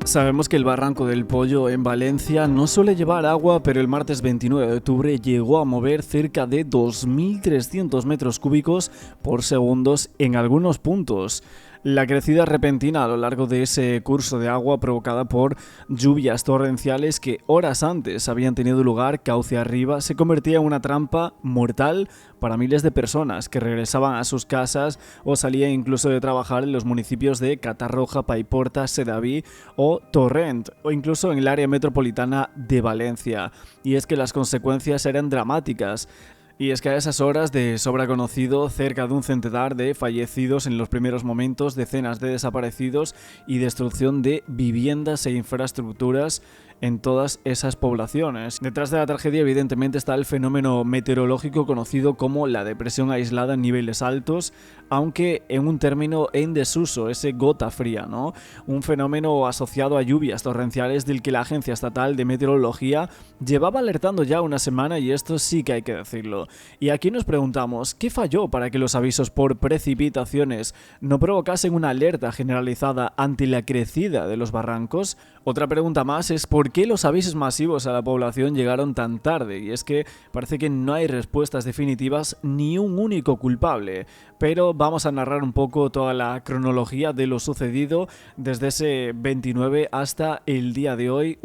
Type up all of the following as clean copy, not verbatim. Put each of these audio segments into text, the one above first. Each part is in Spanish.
Sabemos que el Barranco del Pollo en Valencia no suele llevar agua, pero el martes 29 de octubre llegó a mover cerca de 2.300 metros cúbicos por segundos en algunos puntos. La crecida repentina a lo largo de ese curso de agua provocada por lluvias torrenciales que horas antes habían tenido lugar cauce arriba se convertía en una trampa mortal para miles de personas que regresaban a sus casas o salían incluso de trabajar en los municipios de Catarroja, Paiporta, Sedaví o Torrent o incluso en el área metropolitana de Valencia. Y es que las consecuencias eran dramáticas. Y es que a esas horas, de sobra conocido, cerca de un centenar de fallecidos en los primeros momentos, decenas de desaparecidos y destrucción de viviendas e infraestructuras en todas esas poblaciones. Detrás de la tragedia evidentemente está el fenómeno meteorológico conocido como la depresión aislada en niveles altos, aunque en un término en desuso, ese gota fría, ¿no? Un fenómeno asociado a lluvias torrenciales del que la Agencia Estatal de Meteorología llevaba alertando ya una semana, y esto sí que hay que decirlo. Y aquí nos preguntamos, ¿qué falló para que los avisos por precipitaciones no provocasen una alerta generalizada ante la crecida de los barrancos? Otra pregunta más es ¿por qué los avisos masivos a la población llegaron tan tarde? Y es que parece que no hay respuestas definitivas ni un único culpable, pero vamos a narrar un poco toda la cronología de lo sucedido desde ese 29 hasta el día de hoy,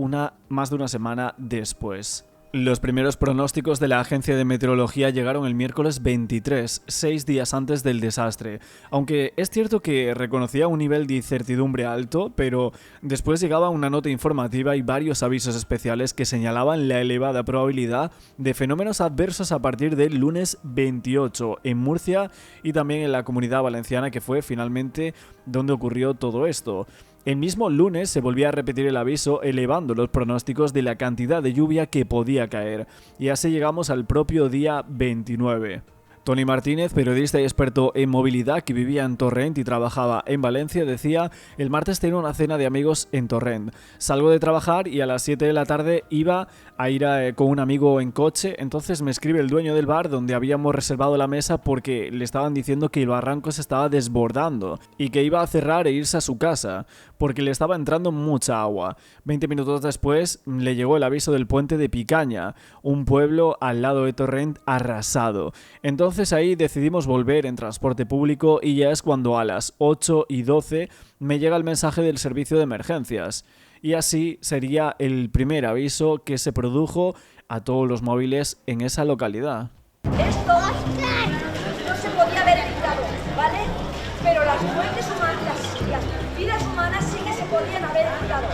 más de una semana después. Los primeros pronósticos de la Agencia de Meteorología llegaron el miércoles 23, 6 días antes del desastre. Aunque es cierto que reconocía un nivel de incertidumbre alto, pero después llegaba una nota informativa y varios avisos especiales que señalaban la elevada probabilidad de fenómenos adversos a partir del lunes 28 en Murcia y también en la Comunidad Valenciana, que fue finalmente donde ocurrió todo esto. El mismo lunes se volvía a repetir el aviso, elevando los pronósticos de la cantidad de lluvia que podía caer, y así llegamos al propio día 29. Tony Martínez, periodista y experto en movilidad que vivía en Torrent y trabajaba en Valencia, decía: el martes tenía una cena de amigos en Torrent. Salgo de trabajar y a las 7 de la tarde iba a ir con un amigo en coche. Entonces me escribe el dueño del bar donde habíamos reservado la mesa porque le estaban diciendo que el barranco se estaba desbordando y que iba a cerrar e irse a su casa porque le estaba entrando mucha agua. 20 minutos después le llegó el aviso del puente de Picaña, un pueblo al lado de Torrent arrasado. Entonces ahí decidimos volver en transporte público y ya es cuando a las 8:12 me llega el mensaje del servicio de emergencias. Y así sería el primer aviso que se produjo a todos los móviles en esa localidad. Esto no se podía haber evitado, ¿vale? Pero las muertes humanas, las vidas humanas sí que se podían haber evitado.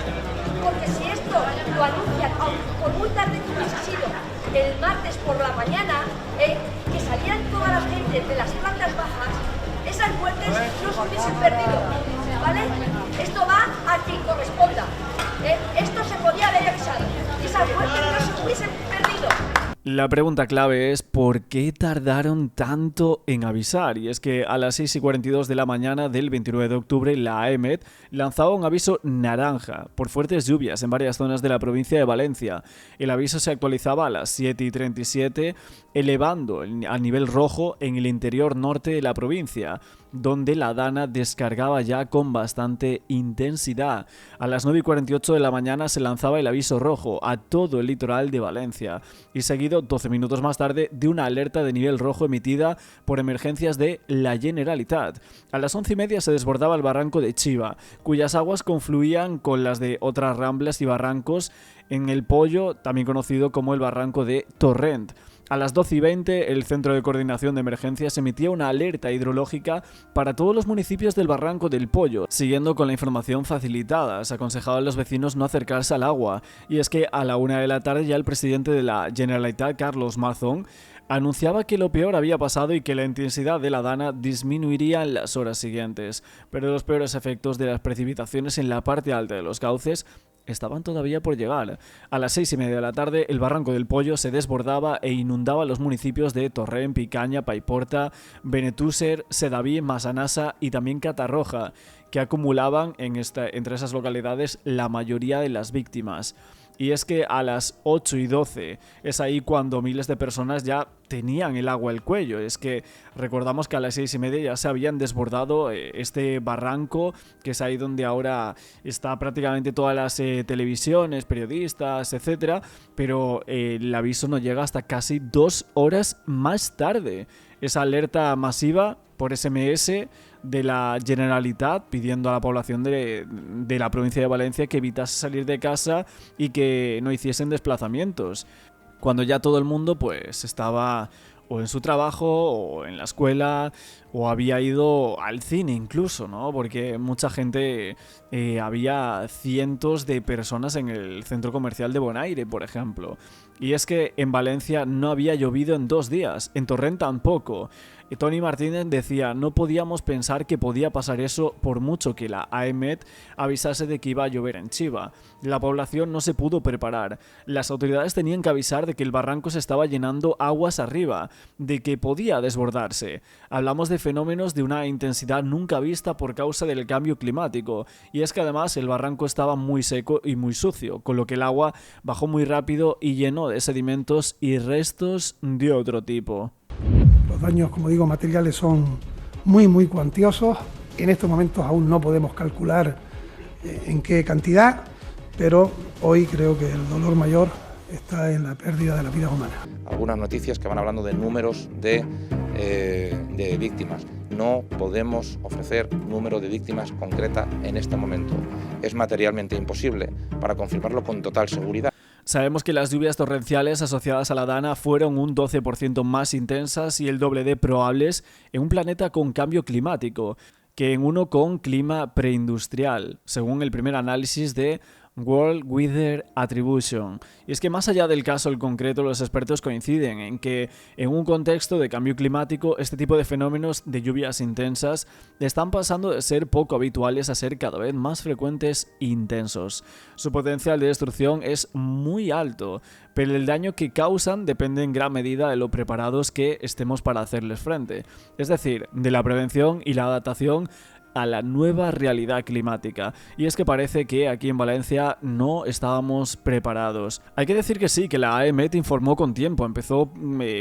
Porque si esto lo anuncian, aunque por muy tarde que hubiese sido el martes por la mañana, que salían toda la gente de las plantas bajas, esas muertes no se hubiesen perdido, ¿vale? Esto va a quien corresponda. Esto se podía haber avisado y esas muertes no se hubiesen perdido. La pregunta clave es ¿por qué tardaron tanto en avisar? Y es que a las 6:42 de la mañana del 29 de octubre la AEMET lanzaba un aviso naranja por fuertes lluvias en varias zonas de la provincia de Valencia. El aviso se actualizaba a las 7:37, elevando a nivel rojo en el interior norte de la provincia, donde la Dana descargaba ya con bastante intensidad. A las 9:48 de la mañana se lanzaba el aviso rojo a todo el litoral de Valencia y seguido 12 minutos más tarde de una alerta de nivel rojo emitida por emergencias de la Generalitat. A las 11:30 se desbordaba el barranco de Chiva, cuyas aguas confluían con las de otras ramblas y barrancos en el Pollo, también conocido como el barranco de Torrent. A las 12:20 el Centro de Coordinación de Emergencias emitía una alerta hidrológica para todos los municipios del Barranco del Pollo. Siguiendo con la información facilitada, se aconsejaba a los vecinos no acercarse al agua. Y es que a la 1 de la tarde ya el presidente de la Generalitat, Carlos Mazón, anunciaba que lo peor había pasado y que la intensidad de la Dana disminuiría en las horas siguientes. Pero los peores efectos de las precipitaciones en la parte alta de los cauces estaban todavía por llegar. A las 6:30 de la tarde, el Barranco del Pollo se desbordaba e inundaba los municipios de Torrent, Picaña, Paiporta, Benetússer, Sedaví, Massanassa y también Catarroja, que acumulaban entre esas localidades la mayoría de las víctimas. Y es que a las 8:12 es ahí cuando miles de personas ya tenían el agua al cuello. Es que recordamos que a las 6:30 ya se habían desbordado este barranco, que es ahí donde ahora está prácticamente todas las televisiones, periodistas, etcétera, pero el aviso no llega hasta casi 2 horas más tarde. Esa alerta masiva por SMS de la Generalitat pidiendo a la población de la provincia de Valencia que evitase salir de casa y que no hiciesen desplazamientos, cuando ya todo el mundo pues estaba o en su trabajo o en la escuela o había ido al cine incluso, ¿no? Porque mucha gente, había cientos de personas en el centro comercial de Bonaire, por ejemplo. Y es que en Valencia no había llovido en 2 días, en Torrent tampoco. Y Toni Martínez decía, no podíamos pensar que podía pasar eso por mucho que la AEMET avisase de que iba a llover en Chiva. La población no se pudo preparar. Las autoridades tenían que avisar de que el barranco se estaba llenando aguas arriba, de que podía desbordarse. Hablamos de fenómenos de una intensidad nunca vista por causa del cambio climático. Y es que además el barranco estaba muy seco y muy sucio, con lo que el agua bajó muy rápido y llenó de sedimentos y restos de otro tipo. Los daños, como digo, materiales son muy cuantiosos. En estos momentos aún no podemos calcular en qué cantidad, pero hoy creo que el dolor mayor está en la pérdida de las vidas humanas. Algunas noticias que van hablando de números de víctimas. No podemos ofrecer número de víctimas concreta en este momento. Es materialmente imposible para confirmarlo con total seguridad. Sabemos que las lluvias torrenciales asociadas a la Dana fueron un 12% más intensas y el doble de probables en un planeta con cambio climático que en uno con clima preindustrial, según el primer análisis de World Weather Attribution. Y es que más allá del caso en concreto, los expertos coinciden en que en un contexto de cambio climático, este tipo de fenómenos de lluvias intensas están pasando de ser poco habituales a ser cada vez más frecuentes e intensos. Su potencial de destrucción es muy alto, pero el daño que causan depende en gran medida de lo preparados que estemos para hacerles frente. Es decir, de la prevención y la adaptación a la nueva realidad climática. Y es que parece que aquí en Valencia no estábamos preparados. Hay que decir que sí, que la AEMET informó con tiempo, empezó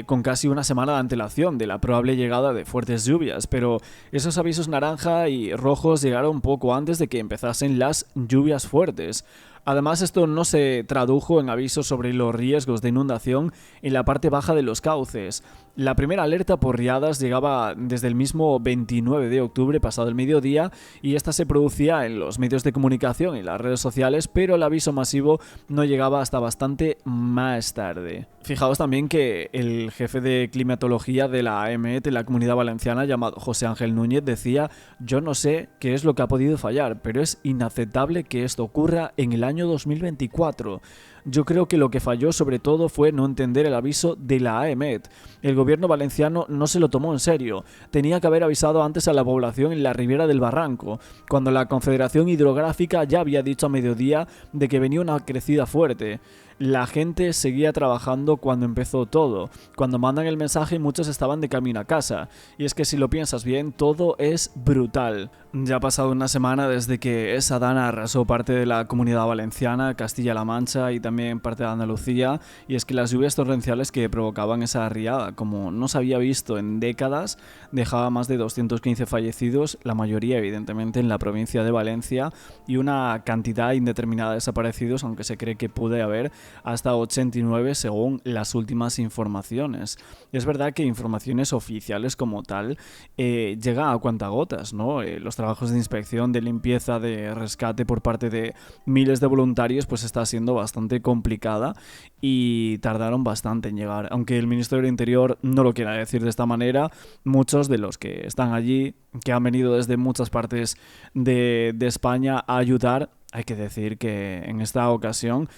con casi una semana de antelación de la probable llegada de fuertes lluvias, pero esos avisos naranja y rojos llegaron poco antes de que empezasen las lluvias fuertes. Además, esto no se tradujo en avisos sobre los riesgos de inundación en la parte baja de los cauces. La primera alerta por riadas llegaba desde el mismo 29 de octubre, pasado el mediodía, y esta se producía en los medios de comunicación y las redes sociales, pero el aviso masivo no llegaba hasta bastante más tarde. Fijaos también que el jefe de climatología de la AEMET en la Comunidad Valenciana, llamado José Ángel Núñez, decía: yo no sé qué es lo que ha podido fallar, pero es inaceptable que esto ocurra en el año 2024. Yo creo que lo que falló sobre todo fue no entender el aviso de la AEMET. El gobierno valenciano no se lo tomó en serio. Tenía que haber avisado antes a la población en la ribera del barranco, cuando la Confederación Hidrográfica ya había dicho a mediodía de que venía una crecida fuerte. La gente seguía trabajando cuando empezó todo. Cuando mandan el mensaje, muchos estaban de camino a casa. Y es que si lo piensas bien, todo es brutal. Ya ha pasado una semana desde que esa Dana arrasó parte de la Comunidad Valenciana, Castilla-La Mancha y también parte de Andalucía. Y es que las lluvias torrenciales que provocaban esa riada, como no se había visto en décadas, dejaba más de 215 fallecidos, la mayoría evidentemente en la provincia de Valencia, y una cantidad indeterminada de desaparecidos, aunque se cree que puede haber hasta 89 según las últimas informaciones. Es verdad que informaciones oficiales como tal llegan a cuentagotas, ¿no? Los trabajos de inspección, de limpieza, de rescate por parte de miles de voluntarios pues está siendo bastante complicada y tardaron bastante en llegar. Aunque el Ministerio del Interior no lo quiera decir de esta manera, muchos de los que están allí, que han venido desde muchas partes de España a ayudar, hay que decir que en esta ocasión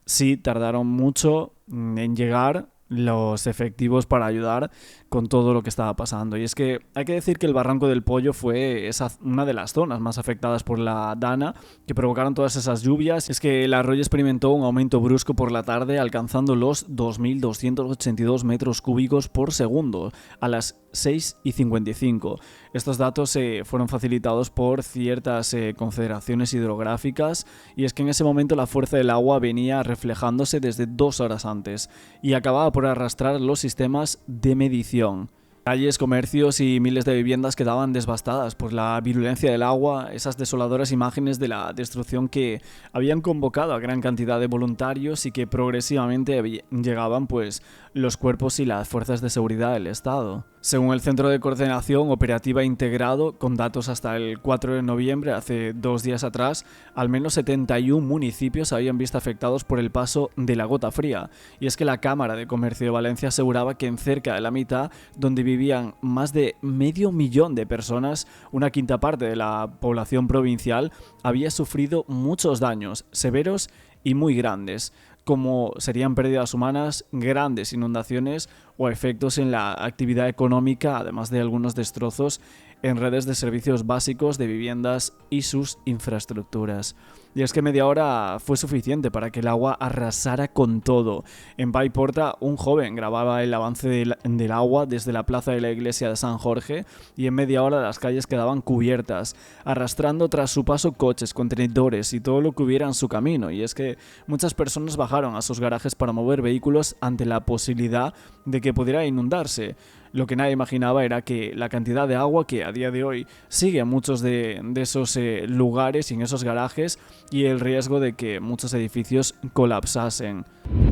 sí tardaron mucho en llegar los efectivos para ayudar, con todo lo que estaba pasando. Y es que hay que decir que el Barranco del Pollo fue una de las zonas más afectadas por la Dana, que provocaron todas esas lluvias. Es que el arroyo experimentó un aumento brusco por la tarde, alcanzando los 2.282 metros cúbicos por segundo a las 6:55. Estos datos fueron facilitados por ciertas confederaciones hidrográficas, y es que en ese momento la fuerza del agua venía reflejándose desde 2 horas antes y acababa por arrastrar los sistemas de medición. Calles, comercios y miles de viviendas quedaban devastadas por la virulencia del agua, esas desoladoras imágenes de la destrucción que habían convocado a gran cantidad de voluntarios y que progresivamente llegaban pues los cuerpos y las fuerzas de seguridad del Estado. Según el Centro de Coordinación Operativa Integrado, con datos hasta el 4 de noviembre, hace 2 días atrás, al menos 71 municipios habían visto afectados por el paso de la gota fría. Y es que la Cámara de Comercio de Valencia aseguraba que en cerca de la mitad, donde vivían más de 500.000 de personas, una quinta parte de la población provincial, había sufrido muchos daños severos y muy grandes, como serían pérdidas humanas, grandes inundaciones o efectos en la actividad económica, además de algunos destrozos en redes de servicios básicos de viviendas y sus infraestructuras. Y es que media hora fue suficiente para que el agua arrasara con todo. En Paiporta, un joven grababa el avance del agua desde la plaza de la iglesia de San Jorge, y en media hora las calles quedaban cubiertas, arrastrando tras su paso coches, contenedores y todo lo que hubiera en su camino. Y es que muchas personas bajaron a sus garajes para mover vehículos ante la posibilidad de que pudiera inundarse. Lo que nadie imaginaba era que la cantidad de agua que a día de hoy sigue en muchos de esos lugares y en esos garajes, y el riesgo de que muchos edificios colapsasen.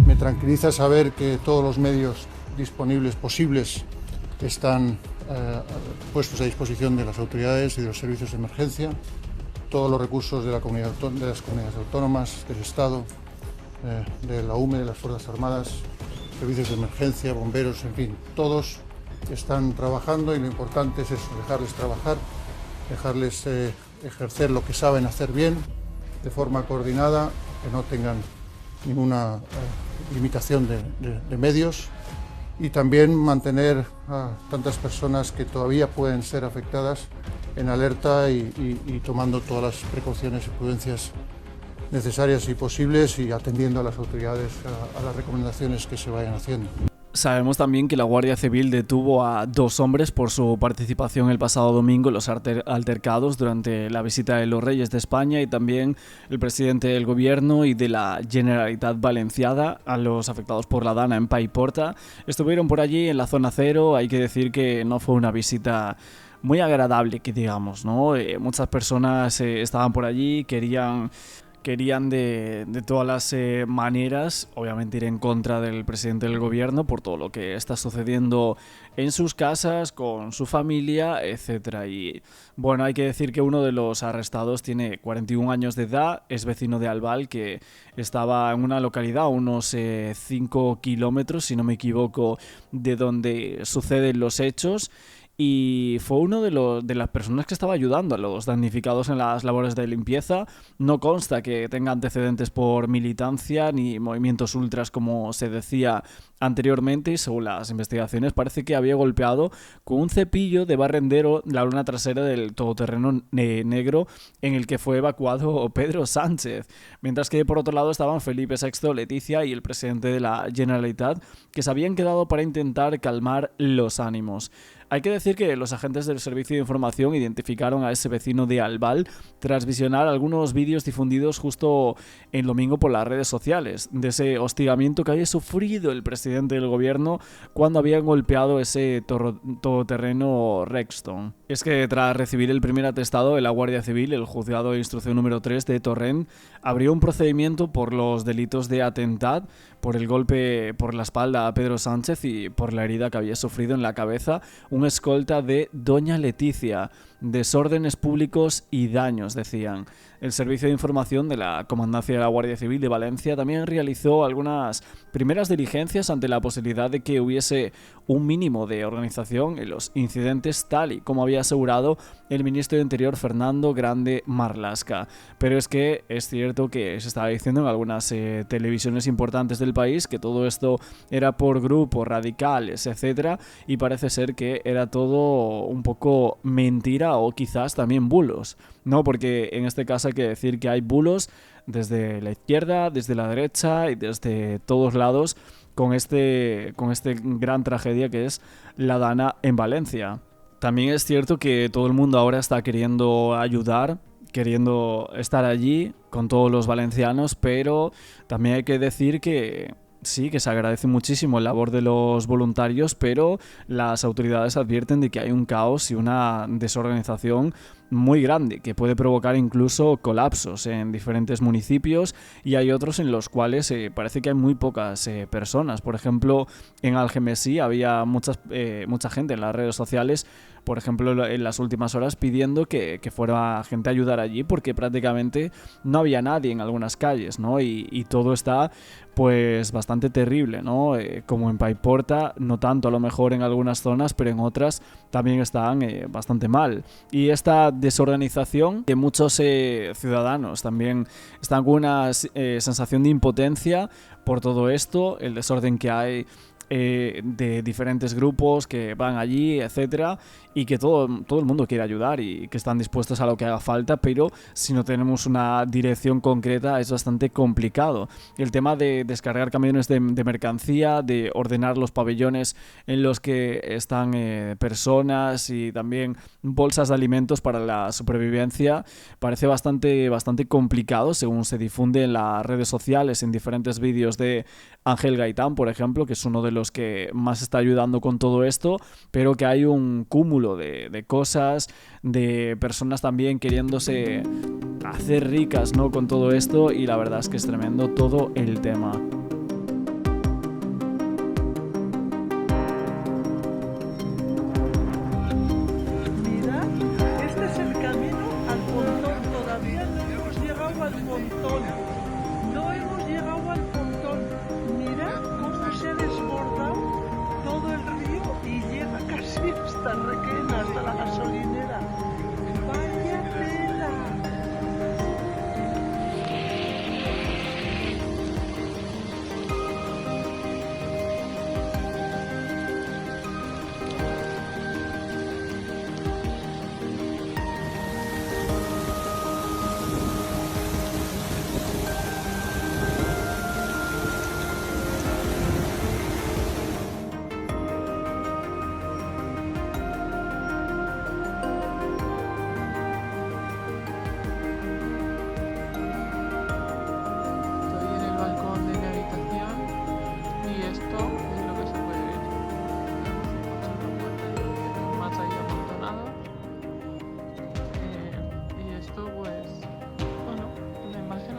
Me tranquiliza saber que todos los medios disponibles posibles están puestos a disposición de las autoridades y de los servicios de emergencia, todos los recursos de las comunidades autónomas, del Estado, de la UME, de las Fuerzas Armadas, servicios de emergencia, bomberos, en fin, todos están trabajando, y lo importante es eso, dejarles trabajar, dejarles ejercer lo que saben hacer bien, de forma coordinada, que no tengan ninguna limitación de medios, y también mantener a tantas personas que todavía pueden ser afectadas en alerta y tomando todas las precauciones y prudencias necesarias y posibles, y atendiendo a las autoridades a las recomendaciones que se vayan haciendo. Sabemos también que la Guardia Civil detuvo a 2 hombres por su participación el pasado domingo en los altercados durante la visita de los Reyes de España, y también el presidente del Gobierno y de la Generalitat Valenciana a los afectados por la Dana en Paiporta. Estuvieron por allí en la zona cero. Hay que decir que no fue una visita muy agradable, que digamos, ¿no? Muchas personas estaban por allí, querían de todas las maneras, obviamente, ir en contra del presidente del gobierno por todo lo que está sucediendo en sus casas, con su familia, etcétera. Y bueno, hay que decir que uno de los arrestados tiene 41 años de edad, es vecino de Albal, que estaba en una localidad a unos 5 kilómetros, si no me equivoco, de donde suceden los hechos. Y fue uno de las personas que estaba ayudando a los damnificados en las labores de limpieza. No consta que tenga antecedentes por militancia ni movimientos ultras, como se decía anteriormente, y según las investigaciones parece que había golpeado con un cepillo de barrendero la luna trasera del todoterreno negro en el que fue evacuado Pedro Sánchez. Mientras que por otro lado estaban Felipe VI, Leticia y el presidente de la Generalitat, que se habían quedado para intentar calmar los ánimos. Hay que decir que los agentes del Servicio de Información identificaron a ese vecino de Albal tras visionar algunos vídeos difundidos justo el domingo por las redes sociales de ese hostigamiento que había sufrido el presidente del gobierno cuando habían golpeado ese todoterreno Rexton. Es que tras recibir el primer atestado de la Guardia Civil, el juzgado de instrucción número 3 de Torrent abrió un procedimiento por los delitos de atentado, por el golpe por la espalda a Pedro Sánchez y por la herida que había sufrido en la cabeza un escolta de Doña Leticia, desórdenes públicos y daños, decían. El Servicio de Información de la Comandancia de la Guardia Civil de Valencia también realizó algunas primeras diligencias ante la posibilidad de que hubiese un mínimo de organización en los incidentes, tal y como había asegurado el ministro de Interior Fernando Grande Marlaska. Pero es que es cierto que se estaba diciendo en algunas televisiones importantes del país, que todo esto era por grupos radicales, etcétera, y parece ser que era todo un poco mentira o quizás también bulos, ¿no? Porque en este caso hay que decir que hay bulos desde la izquierda, desde la derecha y desde todos lados con este gran tragedia que es la Dana en Valencia. También es cierto que todo el mundo ahora está queriendo ayudar, queriendo estar allí con todos los valencianos, pero también hay que decir que sí, que se agradece muchísimo la labor de los voluntarios, pero las autoridades advierten de que hay un caos y una desorganización muy grande que puede provocar incluso colapsos en diferentes municipios, y hay otros en los cuales parece que hay muy pocas personas. Por ejemplo, en Algemesí había mucha gente en las redes sociales, por ejemplo, en las últimas horas pidiendo que fuera gente a ayudar allí, porque prácticamente no había nadie en algunas calles, ¿no? Y todo está pues bastante terrible, ¿no? Como en Paiporta, no tanto a lo mejor en algunas zonas, pero en otras también están bastante mal. Y esta desorganización, que muchos ciudadanos también están con una sensación de impotencia por todo esto, el desorden que hay de diferentes grupos que van allí, etcétera, y que todo el mundo quiere ayudar y que están dispuestos a lo que haga falta, pero si no tenemos una dirección concreta es bastante complicado. El tema de descargar camiones de mercancía, de ordenar los pabellones en los que están personas y también bolsas de alimentos para la supervivencia, parece bastante complicado según se difunde en las redes sociales, en diferentes vídeos de Ángel Gaitán, por ejemplo, que es uno de los que más está ayudando con todo esto, pero que hay un cúmulo de cosas, de personas también queriéndose hacer ricas, ¿no?, con todo esto, y la verdad es que es tremendo todo el tema. Mira, este es el camino al pontón, todavía no hemos llegado al pontón, mira cómo se ha desbordado todo el río y llega casi hasta Requena, hasta la gasolinera. ¡Vaya tela!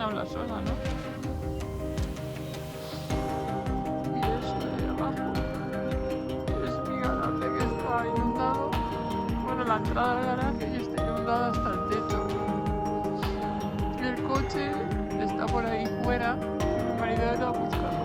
Habla sola, ¿no? Y eso de abajo es mi garaje que está inundado. Bueno, la entrada del garaje está inundada hasta el techo. Y el coche está por ahí fuera. Mi marido lo ha buscado.